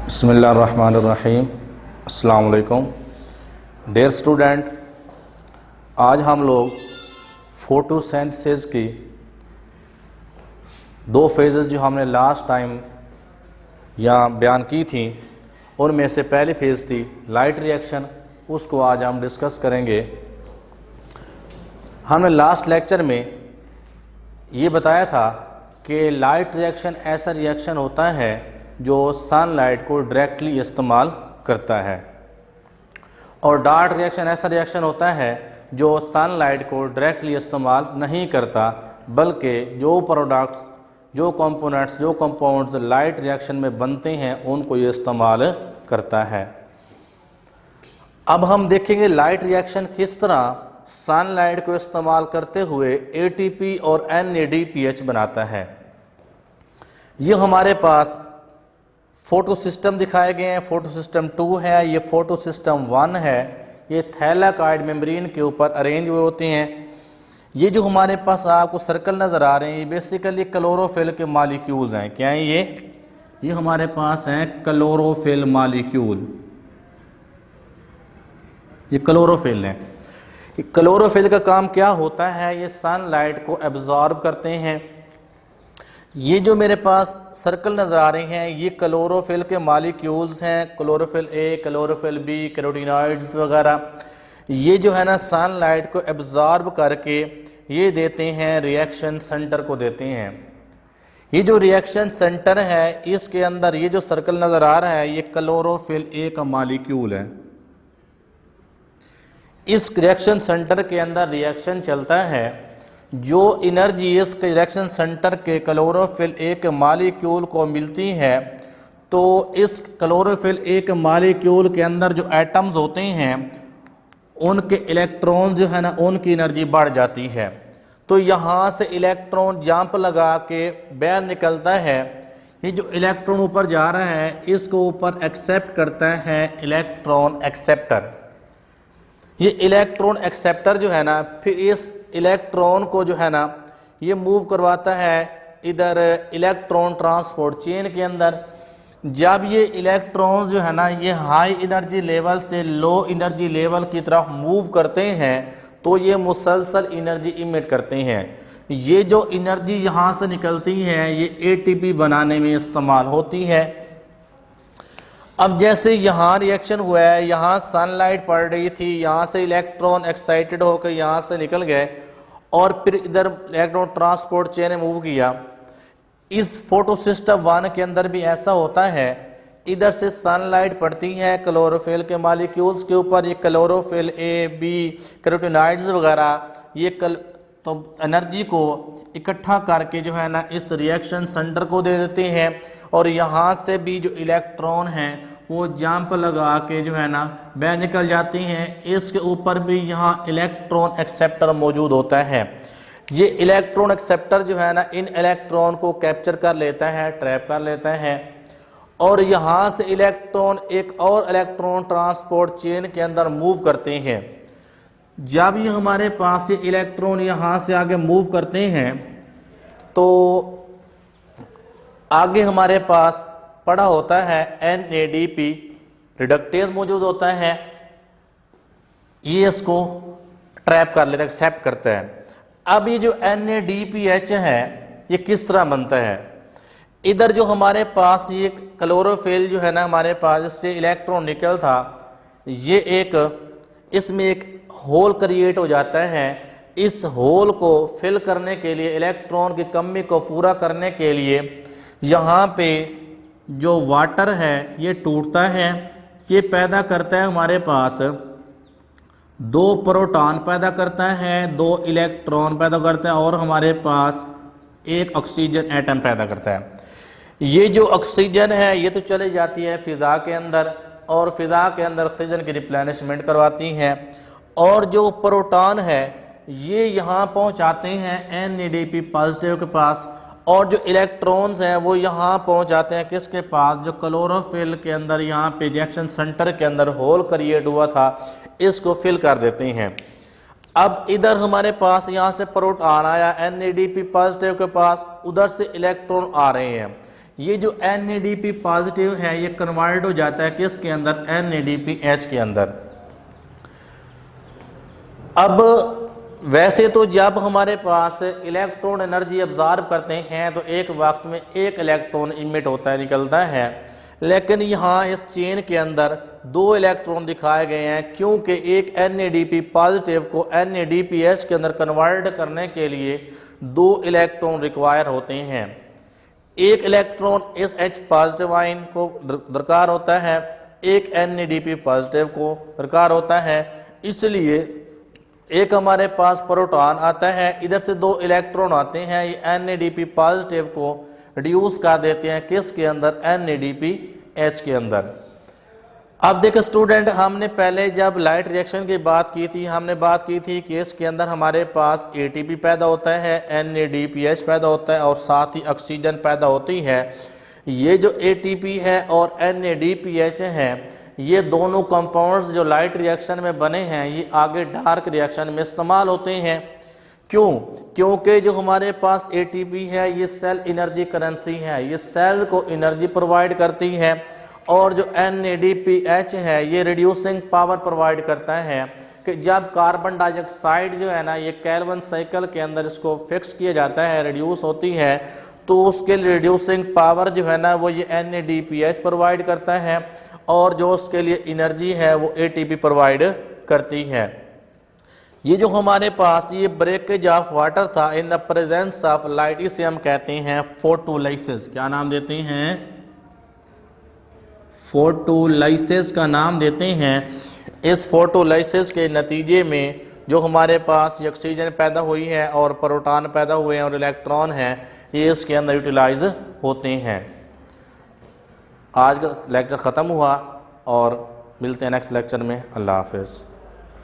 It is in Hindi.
बिस्मिल्लाहिर्रहमानिर्रहीम। अस्सलाम वालेकुम। डियर स्टूडेंट, आज हम लोग फोटोसिंथेसिस की दो फेजेस जो हमने लास्ट टाइम यहाँ बयान की थी, उनमें से पहली फेज़ थी लाइट रिएक्शन, उसको आज हम डिस्कस करेंगे। हमने लास्ट लेक्चर में ये बताया था कि लाइट रिएक्शन ऐसा रिएक्शन होता है जो सनलाइट को डायरेक्टली इस्तेमाल करता है, और डार्क रिएक्शन ऐसा रिएक्शन होता है जो सनलाइट को डायरेक्टली इस्तेमाल नहीं करता, बल्कि जो प्रोडक्ट्स, जो कंपोनेंट्स, जो कंपाउंड्स लाइट रिएक्शन में बनते हैं उनको ये इस्तेमाल करता है। अब हम देखेंगे लाइट रिएक्शन किस तरह सनलाइट को इस्तेमाल करते हुए ATP और NADPH बनाता है। ये हमारे पास फोटो सिस्टम दिखाए गए हैं। फोटो सिस्टम 2 है, ये फोटो सिस्टम 1 है। ये थैलाकॉइड मेम्ब्रेन के ऊपर अरेंज हुए होते हैं। ये जो हमारे पास आपको सर्कल नज़र आ रहे हैं, ये बेसिकली क्लोरोफिल के मॉलिक्यूल्स हैं। क्या है ये हमारे पास हैं क्लोरोफिल मॉलिक्यूल। ये क्लोरोफिल है। क्लोरोफिल का काम क्या होता है? ये सनलाइट को एब्जॉर्ब करते हैं। ये जो मेरे पास सर्कल नज़र आ रहे हैं, ये क्लोरोफिल के मॉलिक्यूल्स हैं। Chlorophyll A, chlorophyll B, carotenoids वगैरह। ये जो है ना सनलाइट को एब्जॉर्ब करके ये देते हैं रिएक्शन सेंटर को देते हैं। ये जो रिएक्शन सेंटर है, इसके अंदर ये जो सर्कल नज़र आ रहा है, ये क्लोरोफिल ए का मॉलिक्यूल है। इस रिएक्शन सेंटर के अंदर रिएक्शन चलता है। जो एनर्जी इस रिएक्शन सेंटर के क्लोरोफिल ए के मॉलिक्यूल को मिलती है, तो इस क्लोरोफिल ए के मॉलिक्यूल के अंदर जो एटम्स होते हैं, उनके इलेक्ट्रॉन जो है ना, उनकी एनर्जी बढ़ जाती है। तो यहाँ से इलेक्ट्रॉन जंप लगा के बाहर निकलता है। ये जो इलेक्ट्रॉन ऊपर जा रहा है, इसको ऊपर एक्सेप्ट करता है इलेक्ट्रॉन एक्सेप्टर। ये इलेक्ट्रॉन एक्सेप्टर जो है ना, फिर इस इलेक्ट्रॉन को जो है ना, ये मूव करवाता है इधर इलेक्ट्रॉन ट्रांसपोर्ट चेन के अंदर। जब ये इलेक्ट्रॉन्स जो है ना, ये हाई एनर्जी लेवल से लो एनर्जी लेवल की तरफ मूव करते हैं, तो ये मुसलसल एनर्जी इमिट करते हैं। ये जो एनर्जी यहाँ से निकलती है, ये ATP बनाने में इस्तेमाल होती है। अब जैसे यहाँ रिएक्शन हुआ है, यहाँ सनलाइट पड़ रही थी, यहाँ से इलेक्ट्रॉन एक्साइटेड होकर यहाँ से निकल गए और फिर इधर इलेक्ट्रॉन ट्रांसपोर्ट चेन ने मूव किया। इस फोटो सिस्टम 1 के अंदर भी ऐसा होता है। इधर से सनलाइट पड़ती है क्लोरोफिल के मॉलिक्यूल्स के ऊपर। ये क्लोरोफिल ए, बी, कैरोटीनॉइड्स वगैरह, ये तो एनर्जी को इकट्ठा करके जो है ना, इस रिएक्शन सेंटर को दे देते हैं। और यहाँ से भी जो इलेक्ट्रॉन हैं वो जंप लगा के जो है ना बाहर निकल जाती हैं। इसके ऊपर भी यहाँ इलेक्ट्रॉन एक्सेप्टर मौजूद होता है। ये इलेक्ट्रॉन एक्सेप्टर जो है ना, इन इलेक्ट्रॉन को कैप्चर कर लेता है, ट्रैप कर लेता है, और यहाँ से इलेक्ट्रॉन एक और इलेक्ट्रॉन ट्रांसपोर्ट चेन के अंदर मूव करते हैं। जब ये हमारे पास ये इलेक्ट्रॉन यहाँ से आगे मूव करते हैं, तो आगे हमारे पास पड़ा होता है NADP रिडक्टेज मौजूद होता है। ये इसको ट्रैप कर लेता है, एक्सेप्ट करता है। अब ये जो NADPH है, ये किस तरह बनता है? इधर जो हमारे पास ये क्लोरोफिल जो है ना, हमारे पास इससे इलेक्ट्रॉन निकल था, ये इसमें एक होल क्रिएट हो जाता है। इस होल को फिल करने के लिए, इलेक्ट्रॉन की कमी को पूरा करने के लिए, यहाँ पे जो वाटर है ये टूटता है। ये पैदा करता है हमारे पास 2 प्रोटॉन पैदा करता है, 2 इलेक्ट्रॉन पैदा करता है, और हमारे पास एक ऑक्सीजन एटम पैदा करता है। ये जो ऑक्सीजन है, ये तो चली जाती है फ़िज़ा के अंदर, और फ़िज़ा के अंदर ऑक्सीजन की रिप्लेनिशमेंट करवाती हैं। और जो प्रोटॉन है, ये यहाँ पहुँचाते हैं NADP पॉजिटिव के पास, और जो इलेक्ट्रॉन्स हैं वो यहाँ पहुँच जाते हैं किसके पास? जो क्लोरोफिल के अंदर यहाँ पे रिएक्शन सेंटर के अंदर होल क्रिएट हुआ था, इसको फिल कर देते हैं। अब इधर हमारे पास यहाँ से प्रोटॉन आया NADP पॉजिटिव के पास, उधर से इलेक्ट्रॉन आ रहे हैं। ये जो NADP पॉजिटिव है ये कन्वर्ट हो जाता है किसके अंदर, NADPH के अंदर। अब वैसे तो जब हमारे पास इलेक्ट्रॉन एनर्जी अब्जॉर्ब करते हैं तो एक वक्त में एक इलेक्ट्रॉन इमिट होता है, निकलता है, लेकिन यहाँ इस चेन के अंदर 2 इलेक्ट्रॉन दिखाए गए हैं क्योंकि एक NADP पॉजिटिव को NADPH के अंदर कन्वर्ट करने के लिए 2 इलेक्ट्रॉन रिक्वायर होते हैं। एक इलेक्ट्रॉन इस H पॉजिटिव आयन को दरकार होता है, एक NADP पॉजिटिव को दरकार होता है, इसलिए एक हमारे पास प्रोटॉन आता है, इधर से 2 इलेक्ट्रॉन आते हैं, ये NADP पॉजिटिव को रिड्यूस कर देते हैं किसके अंदर, NADPH के अंदर। अब देखो स्टूडेंट, हमने पहले जब लाइट रिएक्शन की बात की थी, हमने बात की थी कि इसके अंदर हमारे पास ATP पैदा होता है, NADPH पैदा होता है और साथ ही ऑक्सीजन पैदा होती है। ये जो ATP है और NADPH है, ये दोनों कंपाउंड्स जो लाइट रिएक्शन में बने हैं ये आगे डार्क रिएक्शन में इस्तेमाल होते हैं। क्यों? क्योंकि जो हमारे पास ATP है ये सेल एनर्जी करेंसी है, ये सेल को एनर्जी प्रोवाइड करती है, और जो NADPH है ये रिड्यूसिंग पावर प्रोवाइड करता है कि जब कार्बन डाइऑक्साइड जो है ना ये केल्विन साइकिल के अंदर इसको फिक्स किया जाता है, रिड्यूस होती है, तो उसके लिए रिड्यूसिंग पावर जो है ना वो ये NADPH प्रोवाइड करता है, और जो उसके लिए एनर्जी है वो ATP प्रोवाइड करती है। ये जो हमारे पास ये ब्रेकेज ऑफ वाटर था in the presence of light, इसे हम कहते हैं फोटोलाइसिस। क्या नाम देते हैं? फोटोलाइसिस का नाम देते हैं। इस फोटोलाइसिस के नतीजे में जो हमारे पास ऑक्सीजन पैदा हुई है और प्रोटॉन पैदा हुए हैं और इलेक्ट्रॉन हैं, ये इसके अंदर यूटिलाइज होते हैं। आज का लेक्चर ख़त्म हुआ और मिलते हैं नेक्स्ट लेक्चर में। अल्लाह हाफ़िज़।